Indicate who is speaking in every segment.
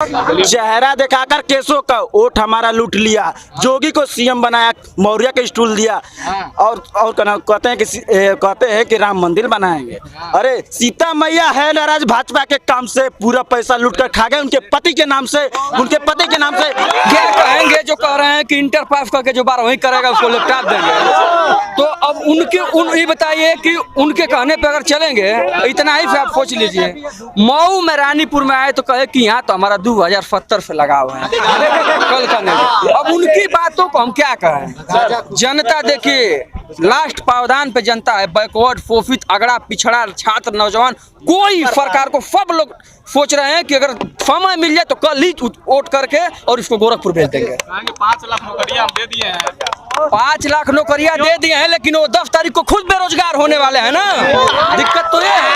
Speaker 1: चेहरा दिखाकर केसों का वोट हमारा लूट लिया, जोगी को सीएम बनाया, मौर्य के स्टूल दिया, और कहते हैं कि राम मंदिर बनाएंगे। अरे सीता मैया है नाराज भाजपा के काम से, पूरा पैसा लूट कर खा गए उनके पति के नाम से, उनके पति के नाम से।
Speaker 2: क्या कहेंगे जो कह रहे हैं कि इंटर पास करके जो 12वीं करेगा उसको लैपटॉप देंगे, तो अब ये बताइए कि उनके कहने पे अगर चलेंगे, इतना ही आप सोच लीजिए। मऊ में रानीपुर में आए तो कहे कि यहाँ तो हमारा 2070 से लगा हुआ है कल करने। अब उनकी बातों को हम क्या कहें। जनता देखिए, लास्ट पावदान पे जनता है, बैकवर्ड, फोफित, अगड़ा, पिछड़ा, छात्र, नौजवान, कोई सरकार को सब लोग सोच रहे हैं कि अगर समय मिल जाए तो कल ही वोट करके और इसको गोरखपुर भेज देंगे।
Speaker 3: 5 लाख नौकरियां हम दे दिए हैं,
Speaker 2: 5 लाख नौकरियां दे दिए हैं, लेकिन वो 10 तारीख को खुद बेरोजगार होने वाले हैं ना। दिक्कत तो ये है।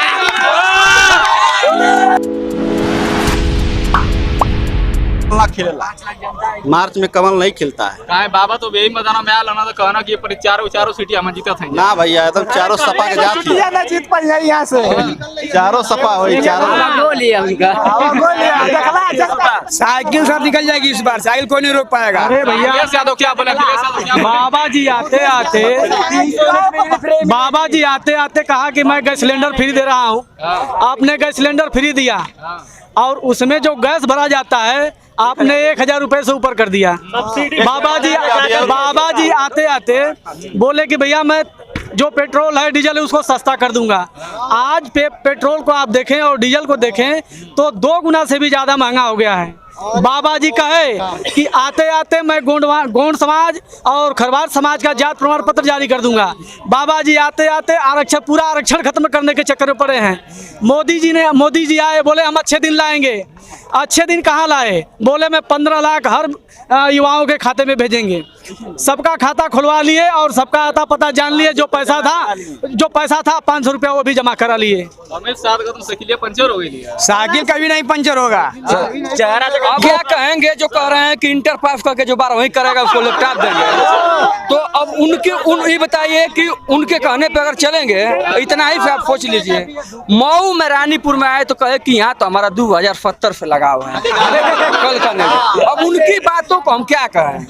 Speaker 4: मार्च में कमल नहीं खिलता है।
Speaker 3: काहे बाबा तो यही मैदान में आया ना, तो कहना कि पर चारों सीटी हम जीता थे
Speaker 4: ना भैया, एकदम चारों सपा के जात ही
Speaker 1: ना जीत पाई यहाँ से,
Speaker 4: चारों सपा हुई, चारों
Speaker 1: साइकिल सब निकल जाएगी इस बार, साइकिल कोई नहीं रोक पाएगा।
Speaker 3: अरे भैया यादव क्या बोले,
Speaker 1: बाबा जी आते आते कहा कि मैं गैस सिलेंडर फ्री दे रहा हूँ। आपने गैस सिलेंडर फ्री दिया और उसमें जो गैस भरा जाता है आपने 1000 रुपए से ऊपर कर दिया। बाबा जी आते आते बोले कि भैया मैं जो पेट्रोल है डीजल है उसको सस्ता कर दूंगा। आज पेट्रोल को आप देखें और डीजल को देखें तो 2 गुना से भी ज्यादा महंगा हो गया है। बाबा जी कहे कि आते आते मैं गोंड समाज और खरवार समाज का जात प्रमाण पत्र जारी कर दूंगा। बाबा जी आते आते पूरा आरक्षण खत्म करने के चक्कर में पड़े हैं। मोदी जी आए, बोले हम अच्छे दिन लाएंगे। अच्छे दिन कहाँ लाए? बोले मैं 15 लाख हर युवाओं के खाते में भेजेंगे। सबका खाता खुलवा लिए और सबका आता पता जान लिए। जो पैसा था 500 रुपया वो भी जमा करा लिए।
Speaker 3: अमित शाह का तो साइकिल पंचर हो गई,
Speaker 1: साइकिल कभी नहीं पंचर होगा।
Speaker 2: अब क्या कहेंगे जो कह रहे हैं कि इंटर पास करके जो 12वीं करेगा उसको लैपटॉप देंगे, तो अब ये बताइए कि उनके कहने पे अगर चलेंगे, इतना ही आप सोच लीजिए। मऊ में रानीपुर में आए तो कहे कि यहाँ तो हमारा 2070 से लगा हुआ है कल करने। अब उनकी बातों को हम क्या कहें।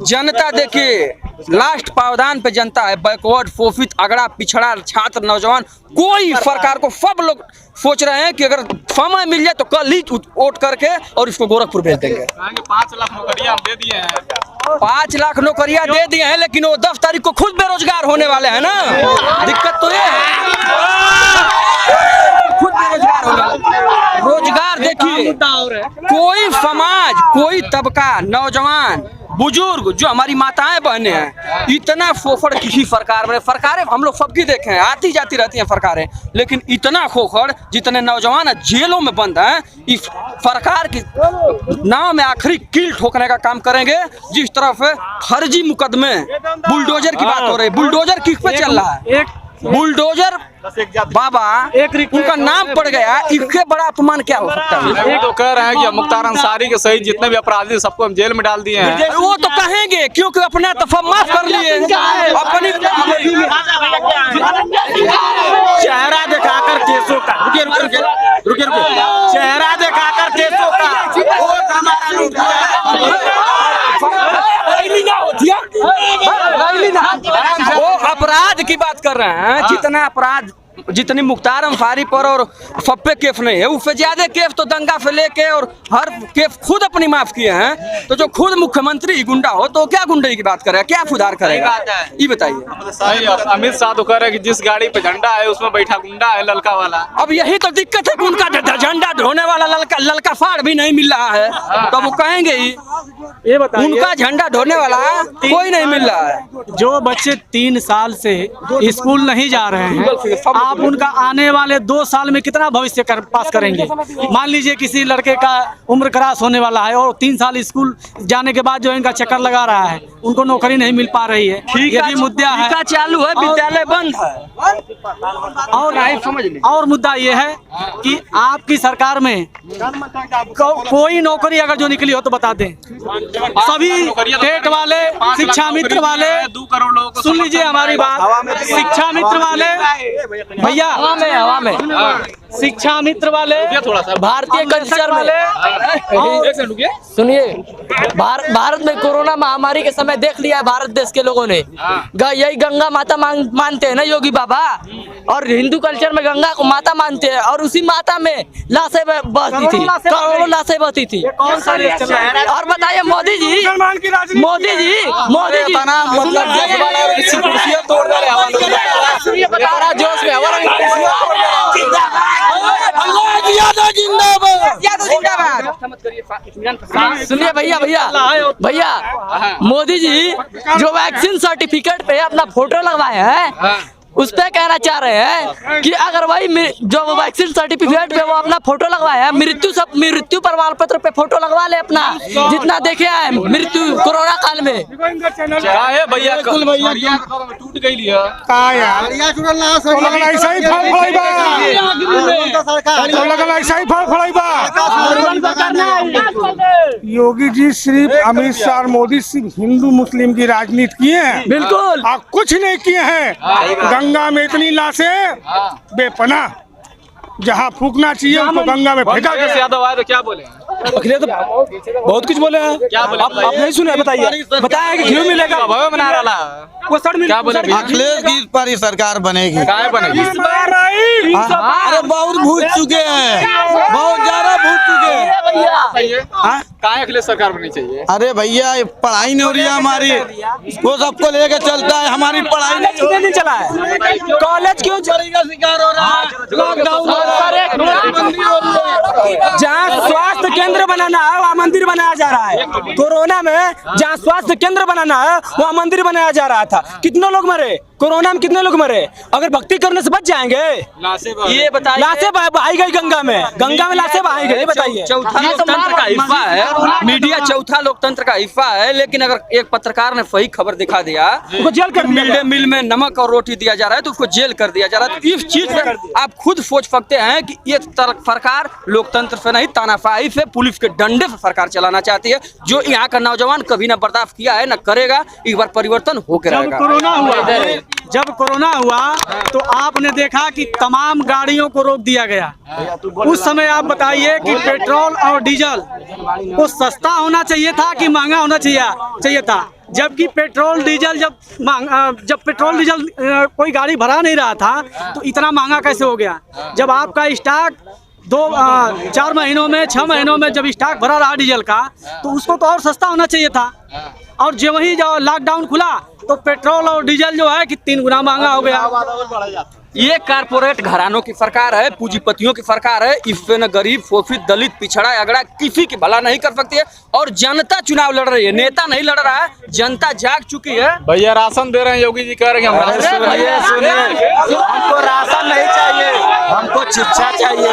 Speaker 2: जनता देखिए, लास्ट पावदान पे जनता है, बैकवर्ड, फोफित, अगड़ा, पिछड़ा, छात्र, नौजवान, कोई सरकार को सब लोग सोच रहे हैं कि अगर समय मिल जाए तो कल ही वोट करके और इसको गोरखपुर भेज देंगे।
Speaker 3: 5 लाख नौकरियां हम दे दिए हैं,
Speaker 2: 5 लाख नौकरियां दे दिए हैं, लेकिन वो 10 तारीख को खुद बेरोजगार होने वाले हैं ना। दिक्कत तो ये है, खुद बेरोजगार होने वाले। रोजगार देखिए, कोई समाज, कोई तबका, नौजवान, बुजुर्ग, जो हमारी माताएं बहनें हैं, इतना खोखड़ किसी सरकार में, सरकारें हम लोग सबकी देखे हैं, आती जाती रहती हैं सरकारें, लेकिन इतना खोखड़ जितने नौजवान जेलों में बंद हैं, इस सरकार की नाम में आखिरी कील ठोकने का काम करेंगे। जिस तरफ फर्जी मुकदमे, बुलडोजर की बात हो रही है, बुलडोजर किस पे चल रहा है? बुलडोजर बाबा उनका नाम पड़ गया, इसके बड़ा अपमान क्या हो सकता है?
Speaker 3: वो तो कह रहे हैं कि मुख्तार अंसारी के सहित जितने भी अपराधी सबको हम जेल में डाल दिए हैं।
Speaker 2: वो तो कहेंगे क्योंकि अपना तफा माफ कर लिए अपनी।
Speaker 1: चेहरा दिखाकर केसों का रुके चेहरा दिखाकर केसों का वोट हमारा लूट लिया।
Speaker 2: वो अपराध की बात कर रहे हैं, जितना अपराध, जितनी मुख्तार अंसारी पर और फप्पे केफ नहीं है, उससे ज्यादा केफ तो दंगा से लेके और हर केफ खुद अपनी माफ किए हैं। तो जो खुद मुख्यमंत्री गुंडा हो तो क्या गुंडे की बात करेगा, क्या सुधार करेगा, ये बताइए।
Speaker 3: अमित शाह तो कह रहे हैं कि जिस गाड़ी पे झंडा है उसमें बैठा गुंडा है, ललका वाला।
Speaker 2: अब यही तो दिक्कत है कि उनका झंडा ढोने वाला ललका फाड़ भी नहीं मिल रहा है, तो वो कहेंगे ही
Speaker 1: ये बताइए,
Speaker 2: उनका झंडा ढोने वाला कोई नहीं मिल रहा है।
Speaker 1: जो बच्चे 3 साल से स्कूल नहीं जा रहे हैं, आप उनका आने वाले 2 साल में कितना भविष्य पास करेंगे? मान लीजिए किसी लड़के का उम्र क्रॉस होने वाला है और 3 साल स्कूल जाने के बाद जो इनका चक्कर लगा रहा है, उनको नौकरी नहीं मिल पा रही है, ये भी मुद्दा है।
Speaker 2: चालू है, विद्यालय बंद है,
Speaker 1: और मुद्दा ये है कि आपकी सरकार में कोई नौकरी अगर जो निकली हो तो बता दें। सभी टेट वाले, शिक्षा मित्र वाले,
Speaker 3: 2 करोड़ लोगों को
Speaker 1: सुन लीजिए हमारी बात, शिक्षा मित्र वाले भैया,
Speaker 2: हवा में
Speaker 1: शिक्षा मित्र वाले,
Speaker 3: थोड़ा सा
Speaker 2: भारतीय कल्चर
Speaker 1: वाले
Speaker 2: में सुनिए, भारत में कोरोना महामारी के समय देख लिया है भारत देश के लोगों ने, यही गंगा माता मानते हैं ना योगी बाबा, और हिंदू कल्चर में गंगा को माता मानते हैं, और उसी माता में लाशें बहती थी, करोड़ों लाशें बहती थी।
Speaker 1: कौन सा देश चल रहा है?
Speaker 2: और बताइए मोदी जी सुनिए भैया मोदी जी जो वैक्सीन सर्टिफिकेट पे अपना फोटो लगवाए हैं उस पे कहना चाह रहे हैं कि अगर वही जो वैक्सीन सर्टिफिकेट पे वो अपना फोटो लगवाया है, मृत्यु प्रमाण पत्र पे फोटो लगवा ले अपना, जितना देखे हैं मृत्यु कोरोना काल में।
Speaker 3: है भैया टूट गई लिया
Speaker 5: योगी जी सिर्फ अमित शाह और मोदी सिर्फ हिंदू मुस्लिम की राजनीति किए हैं,
Speaker 2: बिल्कुल
Speaker 5: आप कुछ नहीं किए हैं। गंगा में इतनी लाशें बेपनाह, जहाँ फूकना चाहिए उसको गंगा में फेंका गया।
Speaker 3: यादव आए तो क्या बोले?
Speaker 6: अखिलेश तो बहुत कुछ बोले हैं,
Speaker 3: क्या बोले?
Speaker 6: आप नहीं सुने? बताइए कि क्यों मिलेगा?
Speaker 3: भव्य बना रहा
Speaker 6: वो सड़
Speaker 3: क्या बोले?
Speaker 4: अखिलेश की पर ही सरकार बनेगी।
Speaker 3: काय बनेगी?
Speaker 4: अरे बहुत भूल चुके हैं, बहुत ज्यादा भूल चुके हैं।
Speaker 3: काय अखिलेश सरकार बननी चाहिए?
Speaker 4: अरे भैया ये पढ़ाई नहीं हो रही है हमारी, वो सबको लेके चलता है, हमारी पढ़ाई नहीं
Speaker 6: कितने दिन चला है? कॉलेज क्यों
Speaker 4: का शिकार हो रहा है, लॉकडाउन
Speaker 6: जहाँ स्वास्थ्य केंद्र बनाना है वहाँ मंदिर बनाया जा रहा है। कोरोना में जहाँ स्वास्थ्य केंद्र बनाना है वहाँ मंदिर बनाया जा रहा था। कितने लोग मरे कोरोना में? कितने लोग मरे? अगर भक्ति करने से बच जाएंगे?
Speaker 2: ये बताइए,
Speaker 6: लाशें बहाई गई गंगा में लाशें बहाई गई। बताइए,
Speaker 2: चौथा लोकतंत्र का हिस्सा है मीडिया, चौथा लोकतंत्र का हिस्सा है, लेकिन अगर एक पत्रकार ने सही खबर दिखा दिया
Speaker 6: उसको जेल कर दिया
Speaker 2: मिड डे मील में नमक और रोटी दिया जा रहा है तो उसको जेल कर दिया जा रहा है। तो इस चीज में आप खुद सोच सकते हैं कि ये सरकार लोकतंत्र से नहीं तानाशाही से, पुलिस के डंडे से सरकार चलाना चाहती है, जो यहाँ का नौजवान कभी ना बर्दाश्त किया है, ना करेगा। एक बार परिवर्तन होकर रहेगा।
Speaker 1: जब कोरोना हुआ तो आपने देखा कि तमाम गाड़ियों को रोक दिया गया। उस समय आप बताइए कि पेट्रोल और डीजल को सस्ता होना चाहिए था कि महंगा होना चाहिए था? जबकि पेट्रोल डीजल जब पेट्रोल डीजल कोई गाड़ी भरा नहीं रहा था तो इतना महंगा कैसे हो गया? जब आपका स्टॉक 4 महीनों में 6 महीनों में जब स्टॉक भरा रहा डीजल का तो उसको तो और सस्ता होना चाहिए था। और जब वही लॉकडाउन खुला तो पेट्रोल और डीजल जो है कि 3 गुना महंगा हो गया।
Speaker 2: ये कारपोरेट घरानों की सरकार है, पूंजीपतियों की सरकार है। इससे न गरीब, शोषित, दलित, पिछड़ा, अगड़ा किसी की भला नहीं कर सकती है। और जनता चुनाव लड़ रही है, नेता नहीं लड़ रहा है, जनता जाग चुकी है।
Speaker 3: भैया राशन दे रहे हैं, योगी जी कह रहे हैं हम
Speaker 6: हमको राशन नहीं चाहिए, हमको शिक्षा चाहिए।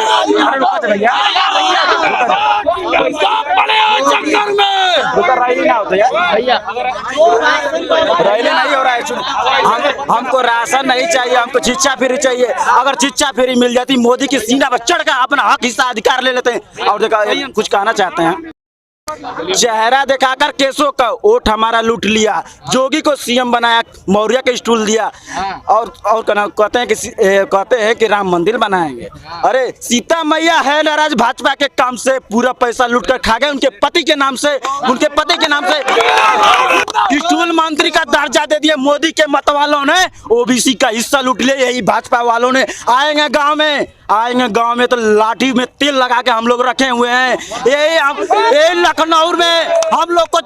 Speaker 6: हमको राशन नहीं चाहिए, हमको शिक्षा फ्री चाहिए। अगर शिक्षा फ्री मिल जाती, मोदी की सीना पर चढ़ कर अपना हक हिस्सा अधिकार ले लेते हैं। और देखा कुछ कहना चाहते हैं, चेहरा दिखाकर केसों का वोट हमारा लूट लिया, जोगी को सीएम बनाया, मौर्य के स्टूल दिया, और कहते हैं कि राम मंदिर बनाएंगे। अरे सीता मैया है नाराज भाजपा के काम से, पूरा पैसा लूट कर खा गए उनके पति के नाम से, स्टूल मंत्री का दर्जा दे दिया मोदी के मत वालों ने, ओबीसी का हिस्सा लूट लिया यही भाजपा वालों ने। आएंगे गांव में तो लाठी में तेल लगा के हम लोग रखे हुए हैं। ये लखनऊ में हम लोग को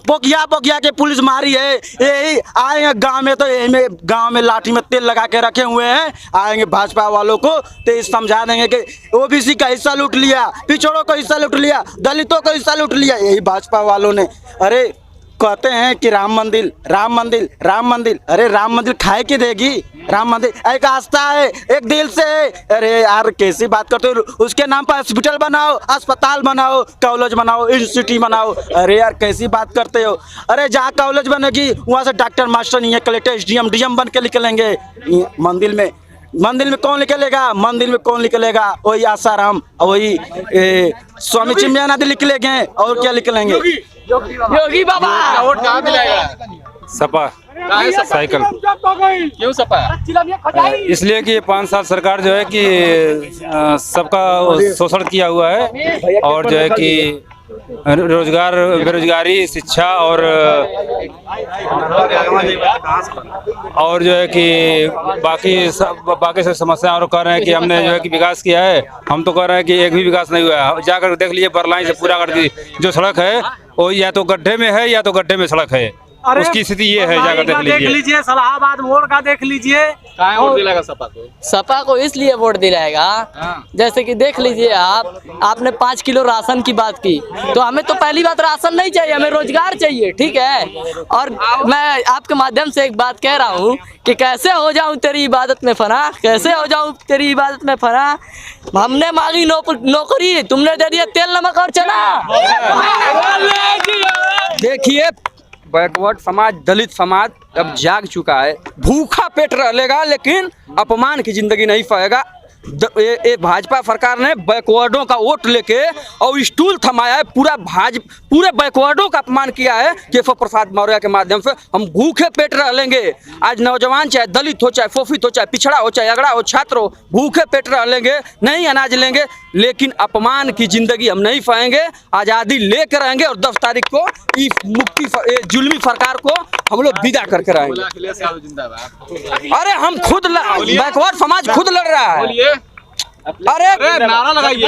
Speaker 6: बोकिया के पुलिस मारी है। यही आएंगे गांव में लाठी में तेल लगा के रखे हुए हैं। आएंगे भाजपा वालों को तो समझा देंगे कि ओबीसी का हिस्सा लूट लिया, पिछड़ों का हिस्सा लूट लिया, दलितों का हिस्सा लूट लिया यही भाजपा वालों ने। अरे कहते हैं कि राम मंदिर। अरे राम मंदिर खाए की देगी? राम मंदिर एक आस्था है, एक दिल से है। अरे यार कैसी बात करते हो? उसके नाम पर हॉस्पिटल बनाओ, अस्पताल बनाओ, कॉलेज बनाओ, यूनिवर्सिटी बनाओ। अरे यार कैसी बात करते हो? अरे जहाँ कॉलेज बनेगी वहाँ से डॉक्टर मास्टर नहीं है, कलेक्टर एसडीएम डीएम बन के निकलेंगे। मंदिर में मंदिर में कौन निकलेगा? मंदिर में कौन निकलेगा? वही आसाराम, वही स्वामी चिन्मयानंद निकलेंगे और क्या निकलेंगे?
Speaker 2: योगी बाबा
Speaker 3: वोट कहाँ मिलेगा?
Speaker 7: सपा साइकिल।
Speaker 3: क्यों सपा?
Speaker 7: इसलिए कि 5 साल सरकार जो है कि सबका शोषण किया हुआ है और जो है कि रोजगार, बेरोजगारी, शिक्षा और जो है कि बाकी सब समस्याएं और कह रहे हैं कि हमने जो है कि विकास किया है। हम तो कह रहे हैं कि एक भी विकास नहीं हुआ है। जाकर देख लीजिए, बरलाई से पूरा कर दी जो सड़क है वो या तो गड्ढे में है या तो गड्ढे में सड़क है। उसकी स्थिति ये है, जाकर देख लीजिए।
Speaker 1: सलाहाबाद मोड़ का देख लीजिए।
Speaker 3: कहाँ वोट दिलाएगा सपा को?
Speaker 8: सपा को इसलिए वोट दिलाएगा, जैसे कि देख लीजिए आपने 5 किलो राशन की बात की, तो हमें तो पहली बात राशन नहीं चाहिए, हमें रोजगार चाहिए, ठीक है। और मैं आपके माध्यम से एक बात कह रहा हूँ कि कैसे हो जाऊँ तेरी इबादत में फना, कैसे हो जाऊँ तेरी इबादत में फना। हमने मांगी नौकरी, तुमने दे दिया तेल नमक और चना।
Speaker 2: देखिए, बैकवर्ड समाज, दलित समाज अब जाग चुका है। भूखा पेट रहेगा लेकिन अपमान की जिंदगी नहीं पाएगा। ये भाजपा सरकार ने बैकवर्डों का वोट लेके और स्टूल थमाया है, पूरे बैकवर्डों का अपमान किया है। केशव प्रसाद मौर्य के माध्यम से हम भूखे पेट रह लेंगे। आज नौजवान चाहे दलित हो, चाहे फोफित हो, चाहे पिछड़ा हो, चाहे अगड़ा हो, छात्र हो, भूखे पेट रह लेंगे, नहीं अनाज लेंगे, लेकिन अपमान की जिंदगी हम नहीं पाएंगे। आज़ादी लेकर रहेंगे और 10 तारीख को जुल्मी सरकार को हम लोग विदा करके रहेंगे।
Speaker 3: अखिलेश यादव जिंदाबाद।
Speaker 2: अरे हम खुद बैकवर्ड समाज खुद लड़ रहा है। अरे
Speaker 3: नारा लगाइए।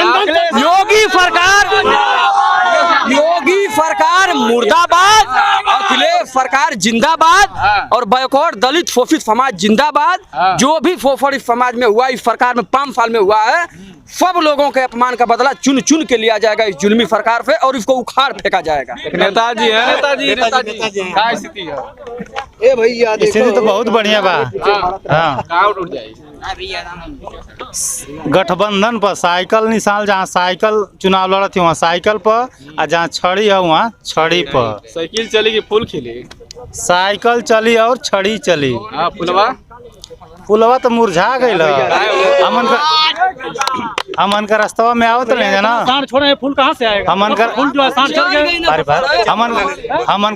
Speaker 2: योगी सरकार मुर्दाबाद, अखिलेश सरकार जिंदाबाद और बैकवर्ड दलित शोषित समाज जिंदाबाद। जो भी शोषित समाज में हुआ इस सरकार में 5 साल में हुआ है, सब लोगों के अपमान का बदला चुन चुन के लिया जाएगा इस जुल्मी सरकार पे और इसको उखाड़ फेंका जाएगा।
Speaker 3: नेताजी है, नेताजी क्या स्थिति है?
Speaker 4: ए भैया
Speaker 9: स्थिति तो बहुत बढ़िया बा। हाँ,
Speaker 3: कहाँ उठ जाएगी?
Speaker 9: गठबंधन पर साइकिल निशान, जहाँ साइकिल चुनाव लड़त थी वहाँ साइकिल पर, और जहाँ छड़ी है वहाँ छड़ी पर।
Speaker 3: साइकिल चली कि फूल खिली?
Speaker 9: साइकिल चली और छड़ी चली।
Speaker 3: हाँ, फुलवा
Speaker 9: तो मुरझा गई। हमन का रास्ता में आवत नहीं ना,
Speaker 1: छोड़े फूल कहाँ से आएगा?
Speaker 9: हमन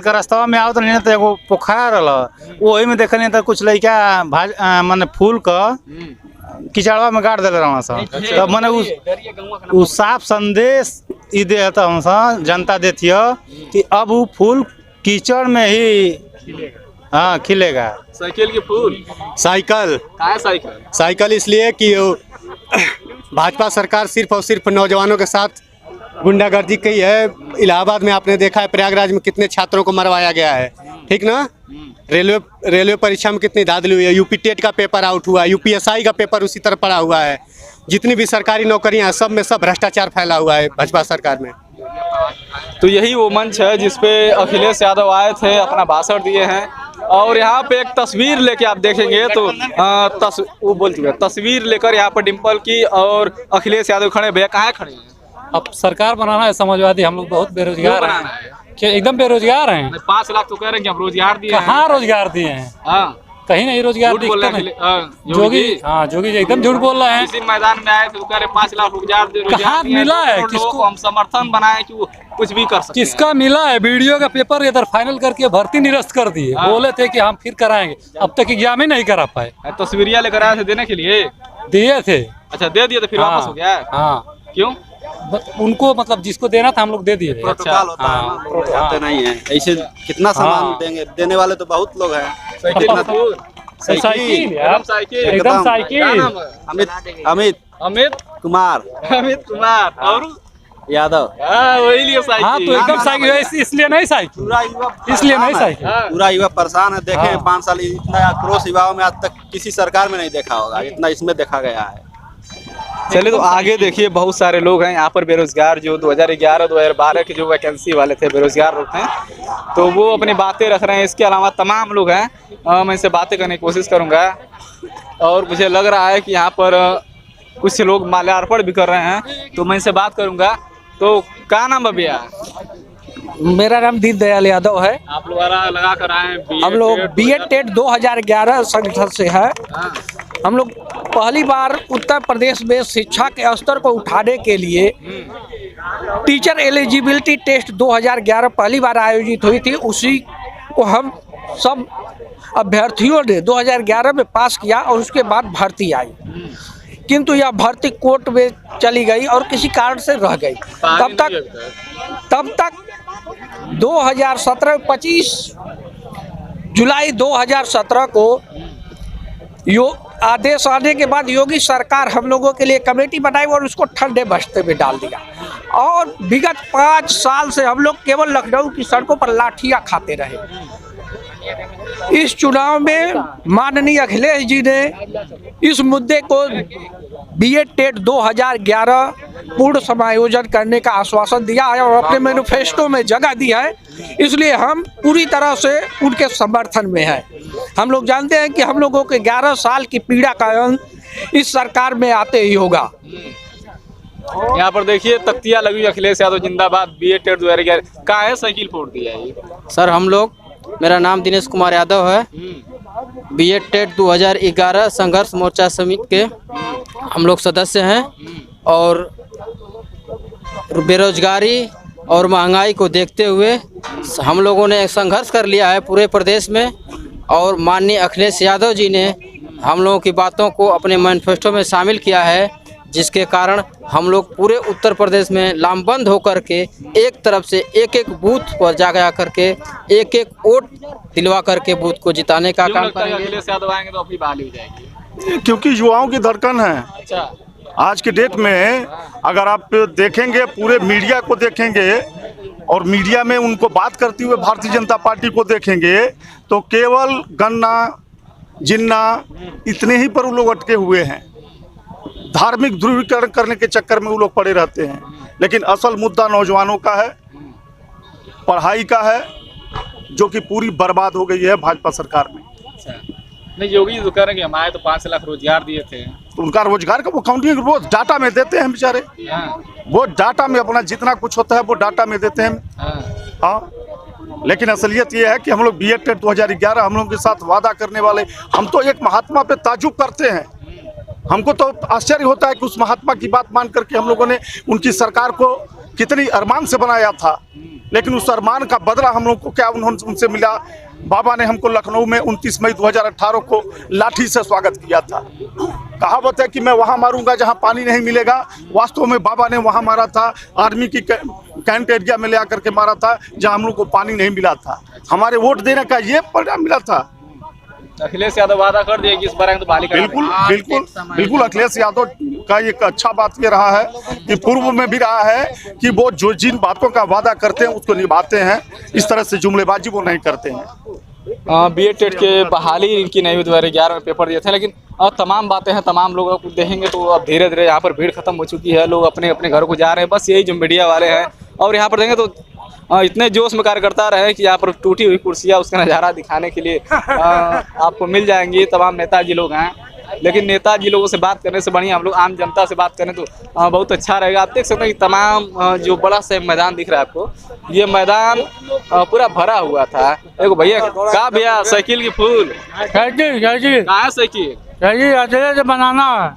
Speaker 9: का रास्ता में आवत नहीं तो एगो पोखर रहा, वही में देखल तो कुछ लड़का माने फूल का किचड़वा में गाड़ दिल रहा सब। तब मैंने उस साफ संदेश ई देता हम जनता देती है कि अब वो फूल कीचड़ में ही हाँ खिलेगा।
Speaker 3: साइकिल के फूल,
Speaker 4: साइकिल
Speaker 3: साइकिल
Speaker 4: इसलिए कि भाजपा सरकार सिर्फ और सिर्फ नौजवानों के साथ गुंडागर्दी की है। इलाहाबाद में आपने देखा है, प्रयागराज में कितने छात्रों को मरवाया गया है, ठीक ना। रेलवे परीक्षा में कितनी धांधली हुई है। यूपी टेट का पेपर आउट हुआ है, यूपीएसआई का पेपर उसी तरह पड़ा हुआ है। जितनी भी सरकारी नौकरियां हैं सब में सब भ्रष्टाचार फैला हुआ है भाजपा सरकार में।
Speaker 3: तो यही वो मंच है जिसपे अखिलेश यादव आए थे, अपना भाषण दिए हैं। और यहाँ पे एक तस्वीर लेके आप देखेंगे तो वो बोल चुके, तस्वीर लेकर यहाँ पर डिम्पल की और अखिलेश यादव खड़े। भैया कहाँ खड़े हैं?
Speaker 10: अब सरकार बनाना है समाजवादी, हम लोग बहुत बेरोजगार हैं, एकदम बेरोजगार हैं।
Speaker 3: 5 लाख तो कह रहे हैं कि हम रोजगार दिए,
Speaker 10: कहाँ रोजगार दिए हैं? हाँ, कहीं नहीं रोजगार दिखता नहीं। जोगी जी एकदम झूठ बोल रहे हैं।
Speaker 3: इसी मैदान में आए तो कह रहे 5 लाख रोजगार
Speaker 10: कहाँ मिला है?
Speaker 3: किसको हम समर्थन बनाए कि वो कुछ भी कर सकते?
Speaker 10: किसका मिला है? वीडियो का पेपर इधर फाइनल करके भर्ती निरस्त कर दिए। बोले थे कि हम फिर कराएंगे, अब तक एग्जाम ही नहीं करा पाए।
Speaker 3: तस्वीरिया लेकर आए थे देने के लिए,
Speaker 10: दिए थे।
Speaker 3: अच्छा, दे दिए तो फिर वापस हो गया?
Speaker 10: हाँ।
Speaker 3: क्यों?
Speaker 10: उनको मतलब जिसको देना था हम लोग दे दिए।
Speaker 6: प्रोटोकॉल होता है, नहीं है ऐसे कितना सामान देंगे, देने वाले तो बहुत लोग हैं।
Speaker 10: साइकिल एकदम साइकिल।
Speaker 6: अमित कुमार
Speaker 3: और
Speaker 6: यादव।
Speaker 3: वही लिए साइकिल।
Speaker 10: हाँ, तो एकदम साइकिल, इसलिए नहीं साइकिल,
Speaker 6: पूरा युवा परेशान है। देखे 5 साल इतना आक्रोश युवाओं में आज तक किसी सरकार में नहीं देखा होगा, इतना इसमें देखा गया है।
Speaker 3: चलिए, तो आगे देखिए बहुत सारे लोग हैं यहाँ पर बेरोजगार, जो 2011-2012 के जो वैकेंसी वाले थे बेरोजगार लोग हैं, तो वो अपनी बातें रख रहे हैं। इसके अलावा तमाम लोग हैं, मैं इनसे बातें करने की कोशिश करूँगा। और मुझे लग रहा है कि यहाँ पर कुछ लोग माल्यार्पण भी कर रहे हैं, तो मैं इनसे बात करूँगा। तो क्या नाम है भैया?
Speaker 11: मेरा नाम दीनदयाल यादव है।
Speaker 3: आप लोग लगा कर आए हैं?
Speaker 11: हम लोग BED टेट 2011 संगठन से है। हम लोग पहली बार उत्तर प्रदेश में शिक्षा के स्तर को उठाने के लिए टीचर एलिजिबिलिटी टेस्ट 2011 पहली बार आयोजित हुई थी। उसी को हम सब अभ्यर्थियों ने 2011 में पास किया और उसके बाद भर्ती आई, किंतु यह भर्ती कोर्ट में चली गई और किसी कारण से रह गई। तब तक 2017 25 जुलाई 2017 को आदेश आने के बाद योगी सरकार हम लोगों के लिए कमेटी बनाई और उसको ठंडे बस्ते में डाल दिया और विगत 5 साल से हम लोग केवल लखनऊ की सड़कों पर लाठियां खाते रहे। इस चुनाव में माननीय अखिलेश जी ने इस मुद्दे को बीएड टेट 2011 पूर्ण समायोजन करने का आश्वासन दिया है और अपने मैनिफेस्टो में जगह दी है, इसलिए हम पूरी तरह से उनके समर्थन में हैं। हम लोग जानते हैं कि हम लोगों के 11 साल की पीड़ा का अंत इस सरकार में आते ही होगा।
Speaker 3: यहाँ पर देखिए तख्तियां लगी, अखिलेश यादव जिंदाबाद, बीएड टेट 2011 कहाँ है, साइकिल फोड़ दिया है।
Speaker 12: सर हम लोग, मेरा नाम दिनेश कुमार यादव है, बीएड टेट 2011 संघर्ष मोर्चा समिति के हम लोग सदस्य हैं और बेरोजगारी और महंगाई को देखते हुए हम लोगों ने संघर्ष कर लिया है पूरे प्रदेश में और माननीय अखिलेश यादव जी ने हम लोगों की बातों को अपने मैनिफेस्टो में शामिल किया है, जिसके कारण हम लोग पूरे उत्तर प्रदेश में लामबंद होकर के एक तरफ से एक एक बूथ पर जा करके एक एक वोट दिलवा करके बूथ को जिताने का काम करेंगे।
Speaker 3: अखिलेश यादव आएंगे तो अपनी बहाली हो जाएगी,
Speaker 13: क्योंकि युवाओं की धड़कन है।
Speaker 3: अच्छा,
Speaker 13: आज के डेट में अगर आप देखेंगे, पूरे मीडिया को देखेंगे और मीडिया में उनको बात करते हुए भारतीय जनता पार्टी को देखेंगे तो केवल गन्ना जिन्ना इतने ही पर वो लोग अटके हुए हैं। धार्मिक ध्रुवीकरण करने के चक्कर में वो लोग पड़े रहते हैं, लेकिन असल मुद्दा नौजवानों का है, पढ़ाई का है, जो कि पूरी बर्बाद हो गई है भाजपा सरकार में।
Speaker 3: नहीं, योगी जी तो कह रहे हैं कि हम आए तो 5 लाख रोजगार दिए थे,
Speaker 13: तो उनका रोजगार का वो काउंटिंग रोज डाटा में देते हैं बेचारे। वो डाटा में अपना जितना कुछ होता है वो डाटा में देते हैं। हाँ, लेकिन असलियत ये है कि हम लोग बीएड टेट 2011 हम लोगों के साथ वादा करने वाले, हम तो एक महात्मा पे ताजुब करते हैं। हमको तो आश्चर्य होता है कि उस महात्मा की बात मान करके हम लोगों ने उनकी सरकार को कितनी अरमान से बनाया था, लेकिन उस अरमान का बदला हम लोग को क्या उन्होंने उनसे मिला। बाबा ने हमको लखनऊ में 29 मई 2018 को लाठी से स्वागत किया था। कहावत है कि मैं वहां मारूंगा जहां पानी नहीं मिलेगा, वास्तव में बाबा ने वहां मारा था, आर्मी की कैंट एरिया में ले आकर के मारा था जहां हम लोग को पानी नहीं मिला था। हमारे वोट देने का ये परिणाम मिला था।
Speaker 3: अखिलेश यादव वादा कर दिए कि इस बार तो बहाली
Speaker 13: बिल्कुल बिल्कुल बिल्कुल। अखिलेश यादव का एक अच्छा बात ये रहा है कि पूर्व में भी रहा है कि वो जो जिन बातों का वादा करते हैं उसको निभाते हैं, इस तरह से जुमलेबाजी वो नहीं करते हैं।
Speaker 3: बीएड टेट के बहाली इनकी नहीं हुई, 2011 में पेपर दिए थे, लेकिन तमाम बातें हैं, तमाम लोगों को देखेंगे तो अब धीरे धीरे यहाँ पर भीड़ खत्म हो चुकी है, लोग अपने अपने घरों को जा रहे हैं। बस यही जो मीडिया वाले हैं और यहाँ पर देखेंगे तो इतने जोश में कार्यकर्ता रहे कि यहाँ पर टूटी हुई कुर्सियाँ उसका नज़ारा दिखाने के लिए आपको मिल जाएंगी। तमाम नेताजी लोग हैं, लेकिन नेताजी लोगों से बात करने से बढ़िया हम लोग आम जनता से बात करें तो बहुत अच्छा रहेगा। आप देख सकते हैं कि तमाम जो बड़ा सा मैदान दिख रहा है आपको, ये मैदान पूरा भरा हुआ था। देखो भैया, कहा भैया साइकिल की फूल कहाँ है साइकिल?
Speaker 1: से बनाना है।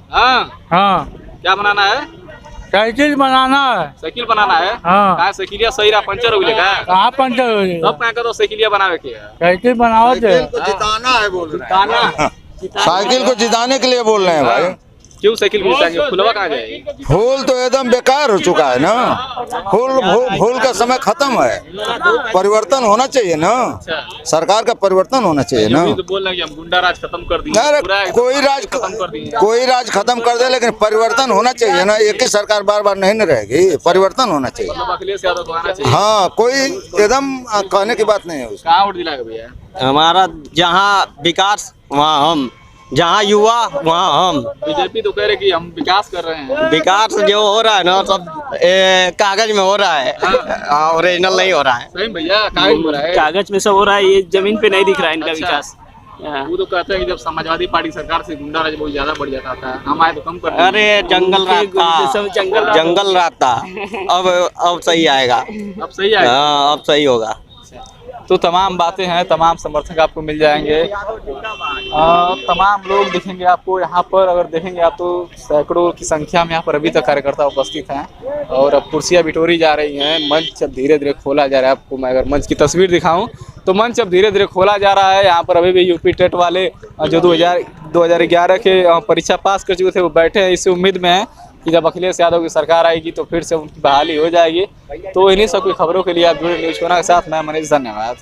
Speaker 3: हाँ, क्या बनाना है?
Speaker 1: साइकिल बनाना है।
Speaker 3: साइकिल बनाना है?
Speaker 1: हाँ।
Speaker 3: कहाँ साइकिलिया सही रहा, पंचर हो गया
Speaker 1: कहाँ पंचर हो गया?
Speaker 3: तब कहाँ का तो साइकिलिया बनावे के
Speaker 1: साइकिल बनाओ थे,
Speaker 13: जिताना है बोल
Speaker 3: जिताना,
Speaker 6: साइकिल को जिताने के लिए बोल रहे हैं भाई।
Speaker 3: क्यों साइकिल को जिताएंगे? फुलवा कहाँ जाएगी?
Speaker 6: फूल तो एकदम बेकार हो चुका है ना। फूल का समय खत्म है, परिवर्तन होना चाहिए ना, सरकार का परिवर्तन होना चाहिए ना।
Speaker 3: तो बोल रहे हैं कि हम गुंडा राज खत्म कर दिए,
Speaker 6: अरे
Speaker 3: कोई राज
Speaker 6: खत्म कर दे, लेकिन परिवर्तन होना चाहिए ना। एक ही सरकार बार बार नहीं न रहेगी, परिवर्तन होना चाहिए।
Speaker 3: अखिलेश यादव को आना चाहिए।
Speaker 6: हाँ, कोई एकदम कहने की बात नहीं है उसका।
Speaker 3: कहाँ वोट दिलाएगा भैया?
Speaker 12: हमारा जहाँ विकास वहाँ हम, जहाँ युवा वहाँ हम।
Speaker 3: बीजेपी तो कह रहे कि हम विकास कर रहे हैं।
Speaker 12: विकास जो हो रहा है ना सब कागज में हो रहा है, ओरिजिनल नहीं हो रहा है।
Speaker 3: सही भैया, कागज में हो रहा है,
Speaker 12: कागज में सब हो रहा है, ये जमीन पे नहीं दिख रहा है इनका विकास।
Speaker 3: वो तो कहते हैं कि जब समाजवादी पार्टी सरकार से गुंडा राज बहुत ज्यादा बढ़ जाता था, हम आए तो कम कर दिए।
Speaker 12: अरे जंगल रात था, अब सही आएगा,
Speaker 3: अब सही आएगा।
Speaker 12: हाँ, अब सही होगा।
Speaker 3: तो तमाम बातें हैं, तमाम समर्थक आपको मिल जाएंगे। तमाम लोग दिखेंगे आपको यहाँ पर। अगर देखेंगे आप तो सैकड़ों की संख्या में यहाँ पर अभी तक कार्यकर्ता उपस्थित हैं और अब कुर्सियाँ बिटोरी जा रही हैं। मंच अब धीरे धीरे खोला जा रहा है। आपको मैं अगर मंच की तस्वीर दिखाऊं तो मंच अब धीरे धीरे खोला जा रहा है। यहाँ पर अभी भी यूपी टेट वाले जो 2011 के परीक्षा पास कर चुके थे वो बैठे हैं इसी उम्मीद में हैं कि जब अखिलेश यादव की सरकार आएगी तो फिर से उनकी बहाली हो जाएगी। तो इन्हीं सब की खबरों के लिए आप जुड़े न्यूज़ कोना के साथ। मैं मनीष, धन्यवाद।